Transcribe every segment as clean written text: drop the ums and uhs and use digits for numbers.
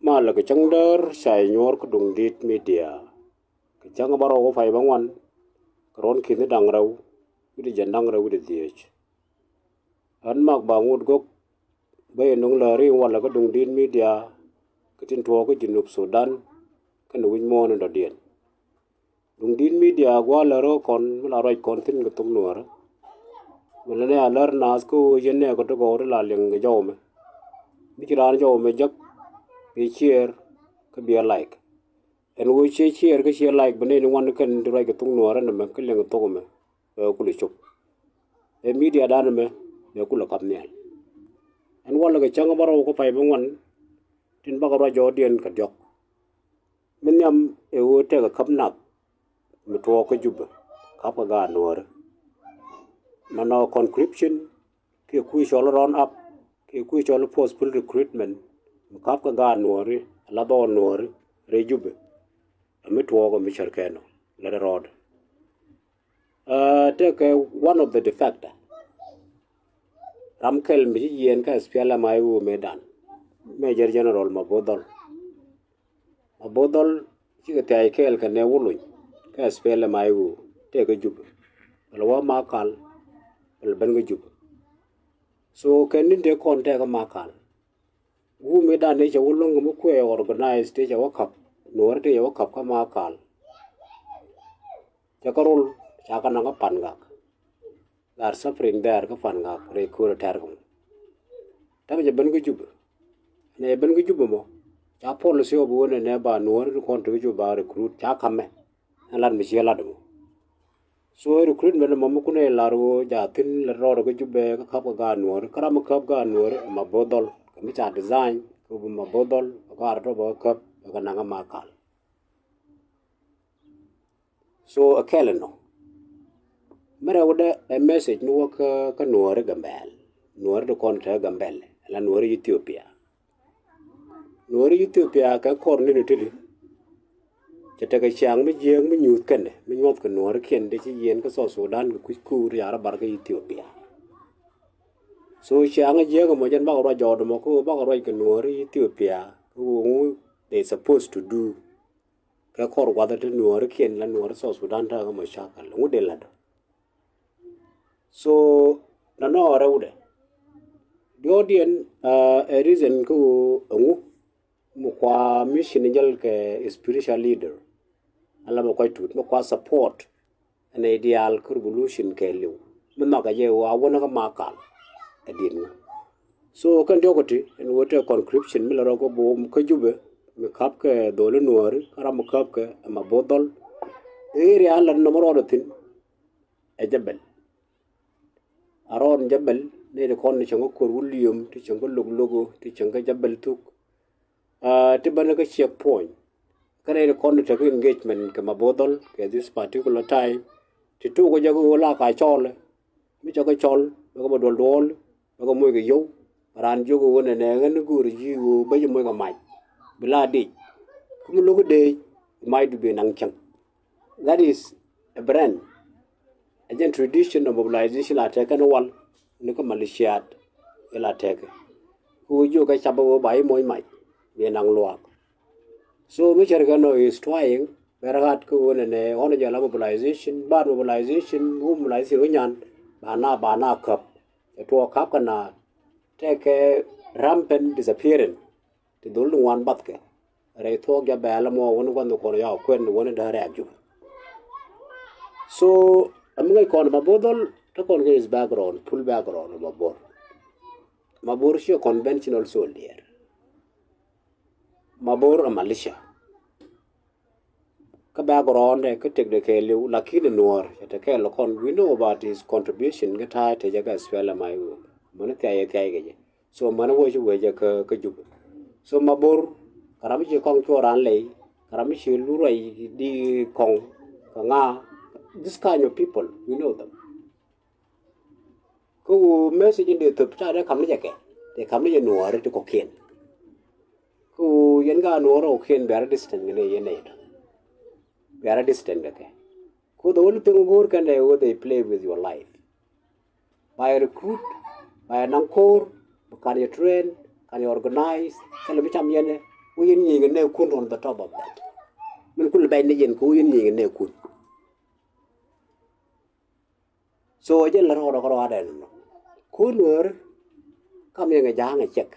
mà là cái chẳng đỡ xài nhor cái đồng dit media cái chẳng bao có phải bằng one cái ron kia nó đang rau cái dân đang rau cái gì anh mặc bằng một gốc bây nông lari riêng là cái đồng dit media cái tin thua cái Junub Sudan cái nội môn nó điền đồng dit media qua là rồi còn là rồi còn tin cái tung nuor mà lần này alert nas ko dân này có cái là liền cái dầu mà biết cái dầu mà chắc cái share cái bia like and we share cái share like bên này one can rồi cái tung nuor nó mà cái liền cái tung mà cũng được chụp cái media đó mà nó cũng là cặp nhảy anh quan là cái chẳng bao có phải bằng one tin bác ra cho điền cái dọc mình nhầm yêu cái cặp nạp mình thua cái chụp cặp cái gan nuor mà nó conscription cái quy cho nó run up cái quy cho nó possible recruitment cặp cái gan nuor là đó nuor rồi chụp mình thua cái mình chơi nó là road take one of the defector Ramkel mi yen ka spiala mai wo medan Major General Mabodol chi ka tay kel ka ne wulu ka spiala mai wo te ka jub alwa makal al ban ga jub so ken ni de kon te ka makal wu medan ne cha wulu ngum ko organize te cha wakap nor te wakap ka makal cha karol cha ka nga panga are suffering there ka fan nga re ko tar ko ta be ban ga jub ne ban ga jub mo cha policy obo ne ba nor ko to jub ba recruit cha khamme alan mi shela do so recruitment mo ko ne laro ja tin la ro ga jubbe ka khap ga nor karam khap ga nor ma bodol ka mi cha design ko ma bodol ka ar to ba khap ga na nga makal so a keleno Mara wada a message no ka nuor gambel nuor do kontra gambel la nuor Ethiopia ka kor ni tili chata ka chang mi jeng mi nyut kan mi nyot ka nuor ken de chi yen ka so Sudan ku ku ya ra bar ka Ethiopia so chang je ka mo jan ba ro jod mo ko ba ro ka nuor Ethiopia ku they supposed to do ka kor wa da nuor ken la nuor so Sudan ta ka mo shakal ngu de la so no raude the audience a reason ko ngu mo kwa mission jal ke spiritual leader ala mo koy tut mo kwa support an ideal revolution ke lew mo ma ga je wa wona ka makal adin so kan jogoti en wote conscription mi la ko bo ko jube mi kap ke dole nuor kara mo kap ke ma bodol eri ala no mo tin e jabel aron jabal ne de kon chango ko William ti chango logo ti changa jabal tuk ti bana ka checkpoint kana de kon to engagement ka mabodol ke this particular time ti tu ko jago la ka chol mi chago chol ko bodol dol ko moy ge yo ran jogo wona ne ngan gur ji wo ba moy ga mai bila de ko logo de might be nang chang that is a brand again tradition of mobilization la take no one no ko malaysia la take who you ka chabo bai moy mai be nang luak so mi chergano is trying beragat ko ne on jala mobilization mobilization nyan bana kap to kap kana take rampant disappearance to dul wan batke re to ga bala mo won ko ya kwen won da reaju so I'm going to call Mabodol to call his background, full background of Mabor is a conventional soldier. Mabor a militia. Ka background I could take the Kelu, Lucky the Noor, at a Kelocon, we know about his contribution, get high to Jaga Swella my room. Monetary Kage. So Manawaja Waja Kajub. So Mabor, Karamichi Kong Choranley, Karamichi Lurai di Kong, Kanga. This kind of people, we know them. Who message in the top they come to they come to Noor to cocaine. Who Yanga Noor or Ken very distant in a yenate. Very distant, okay. Who the only thing work and they play with your life. By a recruit, by an anchor, can you train, can you organize, can you become yene, we yin yin ne kun on the top of that min kul bay ne yen ko yin yin ne kun so je la ro ro ada no kun wer kam ye ga jang chek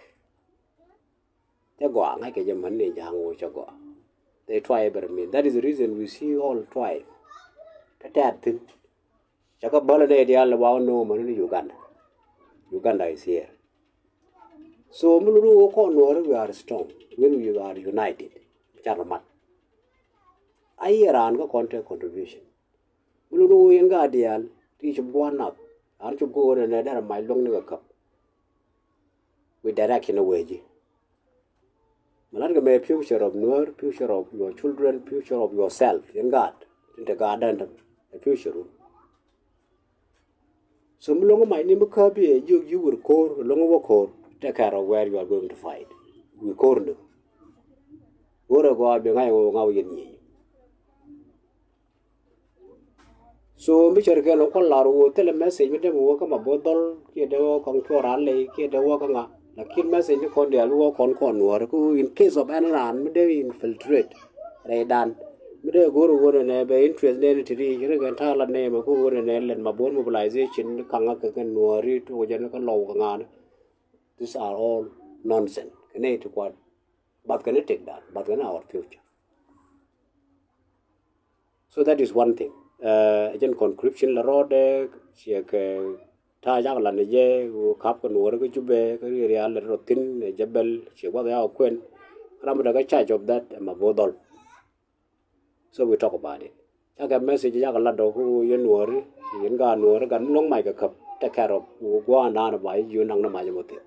te go ngai ke je man ne jang wo cho go they try every mean that is the reason we see all try that thing chaka bala de dia la wa no man ni Uganda is here. So Muluru Konor, we are strong when we are united. Charamat. I hear an content contribution. Muluru Yanga Dial, teach one up. Aren't you go and another my long nigger cup? With direction away. Malaga may future of Nuer, future of your children, future of yourself, in God, in the garden, the future. So long my name could be you will call long over take care of where you are going to fight. We call them. Ora go be ngai o ngau yen ni. So mi cher ke lo ko la ro tele message me de wo ka ma bodol ke de wo kon ko ran le ke de wo ka nga. Lakin message ko de wo kon wor ko in case of an ran me de infiltrate re dan me de go ro ne be interest ne ti ri re ga ta la ne ma ko wo ne len ma bon mobilization ka nga ka no ri to je ne ka lo ka nga. These are all nonsense. Ne to what but can it take that but can our future. So that is one thing. Again, conscription la road, she ta jang la je kap ko no ko jube ko real rotin jabel she wa ya kwen ram da charge of that ma bodol. So we talk about it. Chaka message ya la do ko yen wori yen ga no gan long mai ka kap take care of go na na bai yu nang na ma jamote.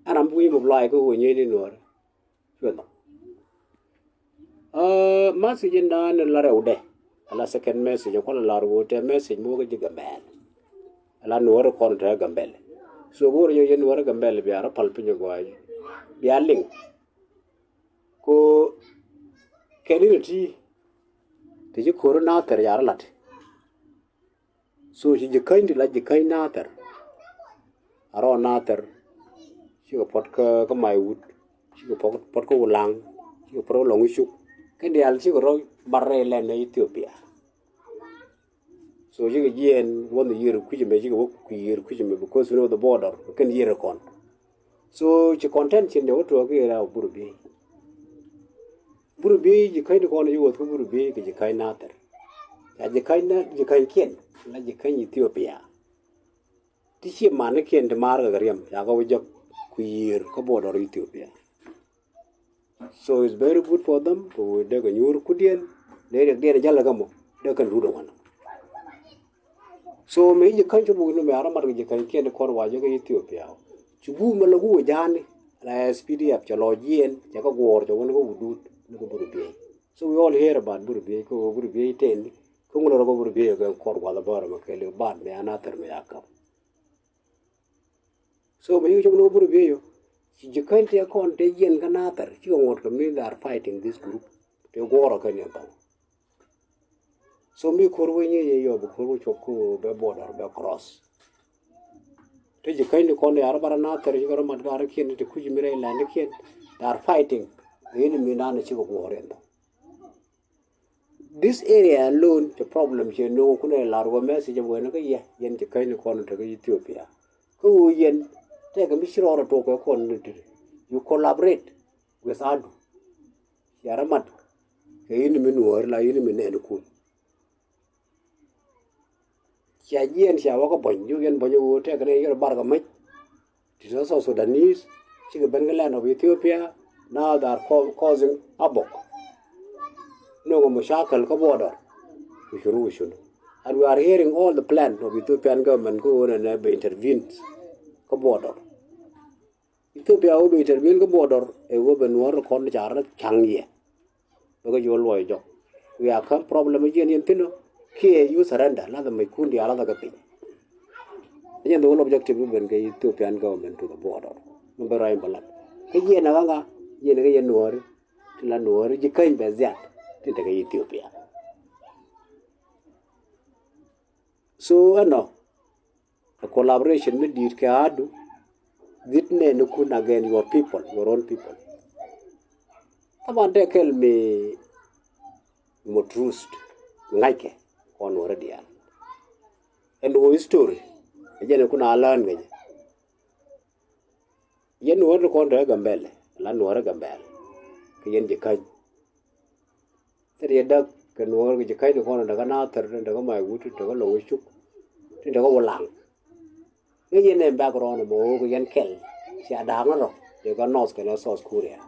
Aram bui mo blai ko ni ni no. Message in the la rode. La second message ko la rode message mo ga gambel. La no ro kon ta gambel. So go yo yen wor gambel bi ara palpinyo go ay. Bi aling. Ko keniti ti ji corona ter yar lat. So ji kind la ji kind na ter. Aro na ter. Ci ko pot ka mai wut. Ci ko pot ko lang. Ci ko pro long shu. Cái điều chỉ có rồi barre lên ở Ethiopia. So you again 1 year kuji me you year kuji me because you know the border can year con. So the content in the auto ke ra burubi. Burubi you kind con you go burubi ke you kind nater. Ya you kind kien la you kind Ethiopia. Ti chi man kien de mar ga riam ya go jok ku year ko border Ethiopia. So it's very good for them to they can use kudian they jala gamo they can do the one. So me you can't bu no me ara mar je kan ken ko wa je Ethiopia. Chubu malagu jani la SPDF chalo jien ja ko gor jo no budut no burubi. So we all hear about burubi ko burubi ten ko ngoro ko burubi ko ko wa la bar ma kele bad me anater me yakam. So me you no burubi yo you can't take on the yen ganater. You want to mean they are fighting this group. They war against them. So me Kurwini yo Bukuru Choku be border be cross. Take you kind of call the Arabaranater, you got a Madgarakin, the Kujimire Landikin. They are fighting the enemy Nana Chico war in them. This area alone, the problem you know, Kuna Largo message of when yen the kind of corner to Ethiopia. Who yen. Take a mission or a talk you collaborate with Adu. Yaramat. Kain Minuar, La Unimin and Kun. Shaji and Shawaka, you can buy your take a bargamate. It is also Sudanese, Chica Bengalan of Ethiopia. Now they are causing Abok. No Mushakal border. We should. And we are hearing all the plan of Ethiopian government go on and intervene. Border. Ethiopia will be intervened the border a woman war con jar changi. Because you will job. We have come problem again in Tino. Here you surrender, another Mikundi, another capi. Again, the whole objective will bring the Ethiopian government to the border. Number I believe. Again, Navanga, Yen Nuor, Tilanor, you can't be that to take Ethiopia. So, I know. A collaboration with the Kadu, Vitne Nukun again, your people, your own people. Taban de kel mi motrust ngaike on already an. And wo story. Ejene kuna alan gaje. Yen wor ko ndo gambele. Lan wor gambele. Ke yen je kaj. Seri dak kan wor je kaj ko daga na tar daga mai wutu daga lo wishuk. Daga wolang. Yen en background mo ko yen kel. Si adama ro. Je ga nos ke na sos kuria.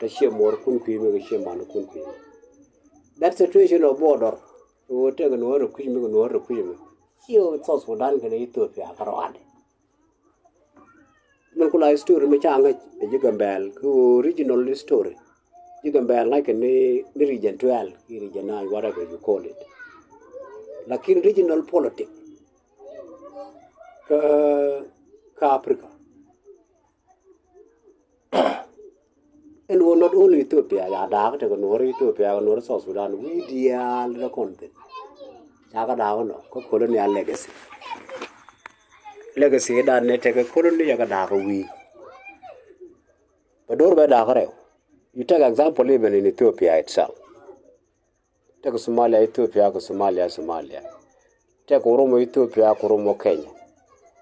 The sheer more country, maybe sheer man country. That situation of border, we will take another queen, make another queen. Here it's also done in Ethiopia, Karawad. Nikolai story, which I like a Jigambel, who original story. Jigambel like a region 12, region 9, whatever you call it. Like in regional politics, Africa. And we're not only Ethiopia, Yadak, Ethiopia, nor South Sudan, we deal the content. Yagadano, colonial legacy. Legacy that they take a colony Yagadaga we. But don't be Dagare. You take example even in Ethiopia itself. Take Somalia, Ethiopia, Somalia. Take Oromo, Ethiopia, Oromo, Kenya.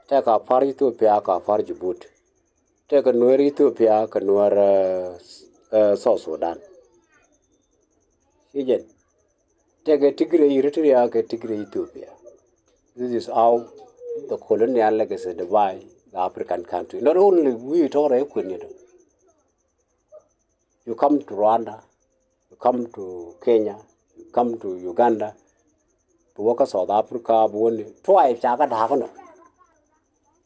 Take a far Ethiopia, a far Djibouti. Take a Nuer Ethiopia, a Nuer South Sudan. Again, take a Tigray Eritrea, a Tigray Ethiopia. This is how the colonial legacy divide the African country. Not only we talk equity. You come to Rwanda, you come to Kenya, you come to Uganda, to work in South Africa, twice,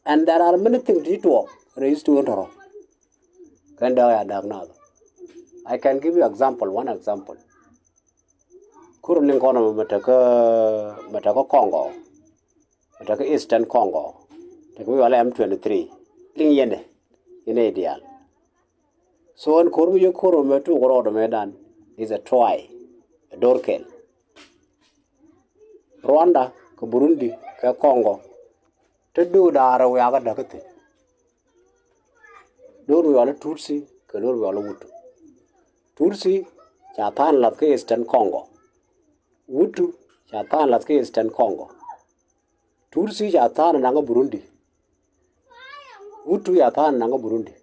and there are many things to do. Raised to enter. I can give you one example. Currently, Mataka Congo, Mataka Eastern Congo, we all M23, Lingende, in ideal. So, in Kurbu Kurum to Road Medan is a try, a dorkel. Rwanda, Burundi, Congo, to do the Arawaga Dakati. Don't we all Tutsi, Kanur we all Wutu. Tutsi, Chatan Latke Eastern Congo. Wutu, Chatan Latke Eastern Congo. Tutsi, Chatan Nanga Burundi. Wutu, Chatan Nanga Burundi.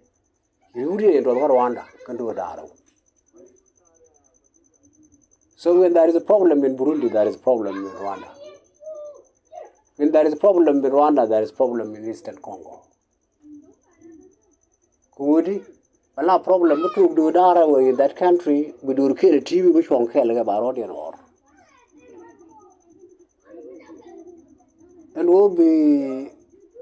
Yuri into Rwanda can do a daro. So when there is a problem in Burundi, there is a problem in Rwanda. When there is a problem in Rwanda, there is a problem in Eastern Congo. Woody, a lot of problem to do dara in that country, we do kill a TV which won't kill about audience or. And we'll be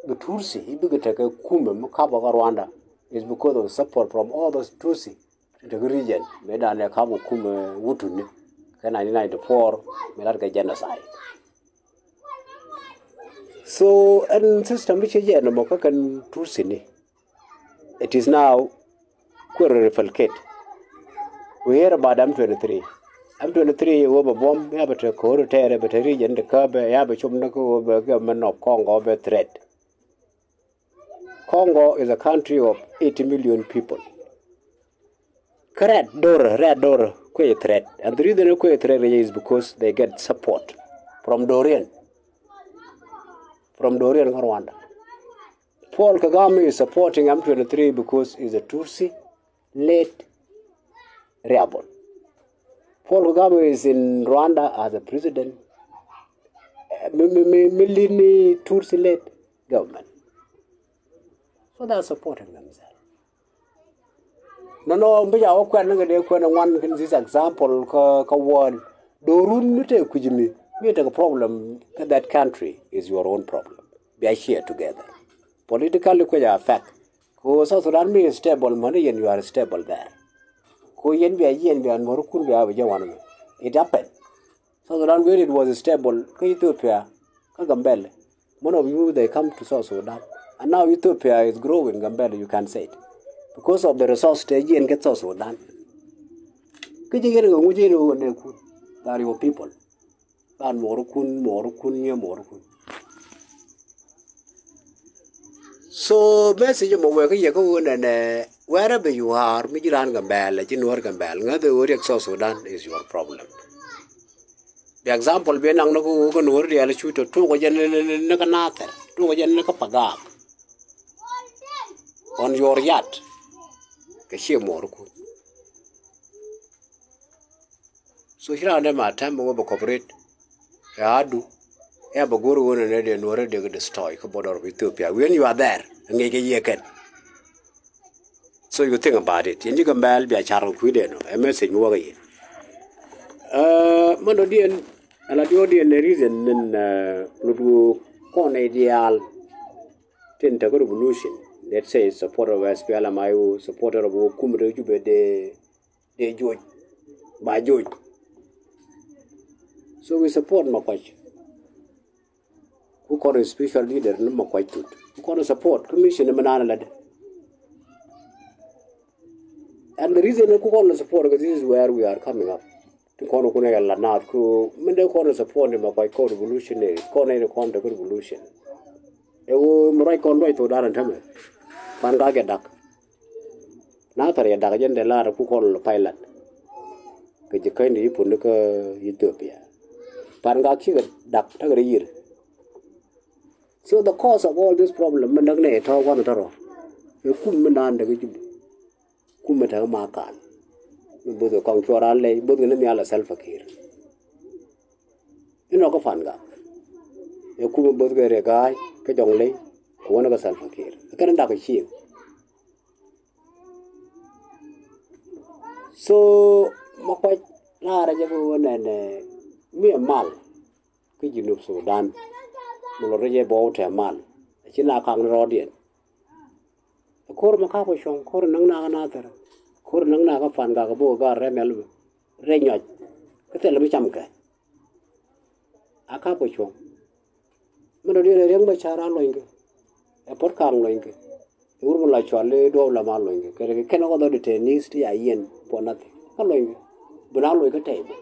the Tutsi, he began to take a Kumum, Kaba Rwanda, is because of support from all those Tutsi in the region, made an a Kabu Kume Wutuni, 1994, Melaka genocide. So, and system which is a Mokakan Tutsi. It is now quite replicate. We hear about M23. M23 over bomb, you have a quarter, but a region, the curb, you have a chumnaco government of Congo, a threat. Congo is a country of 80 million people. Red door, quite threat. And the reason quite threat is because they get support from Dorian, Rwanda. Paul Kagame is supporting M23 because he's a Tutsi late rebel. Paul Kagame is in Rwanda as a president, Milini Tutsi late government. So they're supporting themselves. No, but I one in this example, one. Dorun Kujimi, we take a problem that country is your own problem. We are here together. Politically, we are fact. South Sudan is stable money and you are stable there. It happened. South Sudan, where it was stable, Ethiopia, Gambelle. One of you, they come to South Sudan. And now Ethiopia is growing, Gambelle, you can say it. Because of the resource stage and get South Sudan. Could you get a Mujino that are your people? And Morukun. So, message of work, you go and wherever you are, Mijiran Gambel, Jinwar Gambel, the Uriak South Sudan is your problem. The example being an Nago Nuri, I'll shoot to Naganather, Pagap on your yacht. Kashimorku. So here are them at time over corporate. Adu, Abaguru and Ready and already destroy the border of Ethiopia. When you are there, and make a year. So you think about it. And you can be a child quidden, a message more. Monodian, and at your the reason in Ludu Cornadial Tinta revolution. Let's say supporter of SPLMIO, supporter of Kumre Jube de George by George. So we support Makwach. Who call a special leader, no Makwach. Who call a support commission in Manana. And the reason I call the support because this is where we are coming up. To call Kunega Lanat, who Mende call support him by call revolutionary, call any contact revolution. Right convoy to Daran Tamer. Pangaga duck. Natari a Dagajan de Lara who call the pilot. Could you kindly put Ethiopia? Pangaki duck, a year. So the cause of all this problem, Mandagne, Taw one Taro. You couldn't demand the Kumata Makan. Both the Conquerale, both in the Ala Self-Akir. You know, Fanga. You couldn't both get a guy, Kajongly, one of a Self-Akir. I can't duck a shield. So, Makwai Lara Javan and me a mal. Could you know so done? Moloreja bought a mal. A China Kang Rodian. A core Macapo Shon, Core Nanga another. Core Nanga Fanga Boga Remel Renyot. Catalabichamka. A capo shon. Manodia young Bachara Loinga. A porcam loinga. The woman like Charlie do Lama Loinga. Cannot order the tennis to a yen for nothing. A loinga. But I'll look a table.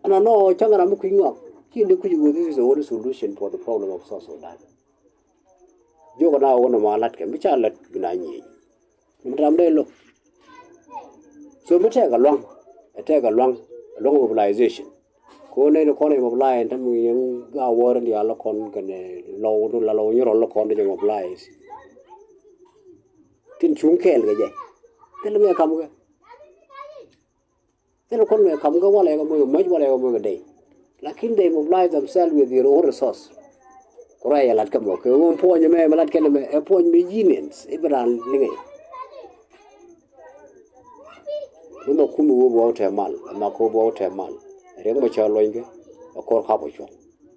And I know Changaramu King up. This is the only solution for the problem of South Sudan. You can now one of my Latkin, which I let Gunani. Look. So we take a long mobilization. Kone no kone mobilize and we go war in the Alacon can low to Lalo, you're all con the mobilize. Tin Chunkel, tell me a come. Tell a con come go much whatever day. Like they mobilize themselves with their own resource. Korea like come okay, one point you may like a point me unions, Iberan Lingy. No Kumu water mal, a Mako water mal, a Remocha Loinga, a core capucho.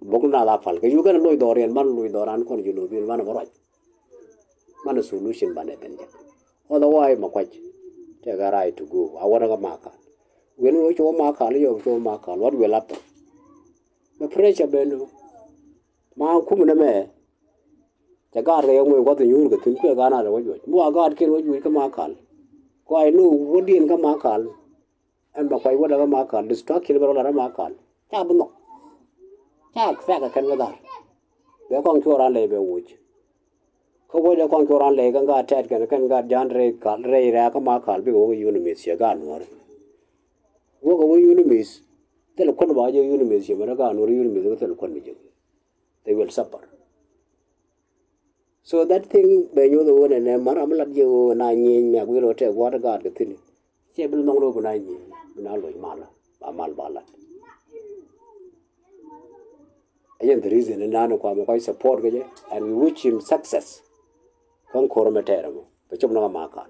Bogna la falca, you can Lloyd Dorian, Man Louis Doran, you know, be one of right. Man a solution, Banabanja. Otherwise, Maquach, take a right to go. I want a marker. When we show marker, you show marker, what will happen? The pressure beno. Ma Kumuname. The guard railway got the Yurga to Gana. More guard can we come marker. I know what the income marker. And by whatever marker, the stock liberal marker. Tabno. Tag fact can with that. They're going to our labor witch. Cover the conqueror leg and got Ted can got John Ray, Raka marker, big over unimis, your gun. Walk away unimis. Tell a con about your unimis, you gun or unimis with a conviction. They will suffer. So that thing, when you're the one and Maramala, you and I will take water guard the thing. Table no over 9 years, Mala, Malbala. Again, the reason in Nano quite support and we wish him success. Concord Materamo, the Chumna Makan.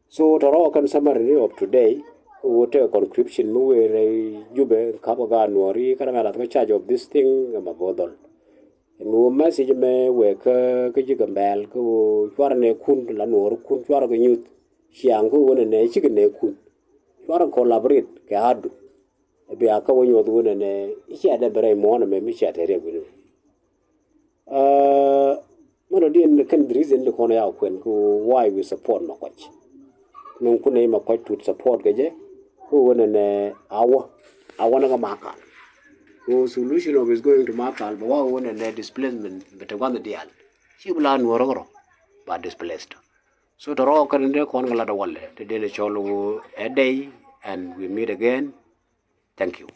So, the rock and summary of today, who take a conscription, Jube, Kapagan, or Caramela, charge of this thing, I'm a bodol. And no message me work, Kajigambel, who Juarane Kun, Lanor, Kun, Juaragan youth, Shiango, and a chicken kun. Juara collaborate, Gadu. A beaka when you're the one and he had a very morning, maybe she had a revenue. Monodian the countries in the corner out when why we support Makwach. No could name a quite to support Gaje, who won an hour, I want to mark. Who solution of is going to mark, but one and their displacement, but one the deal. She will learn more. but displaced. So the rock and the corn the wall, the daily show a day, and we meet again. Thank you.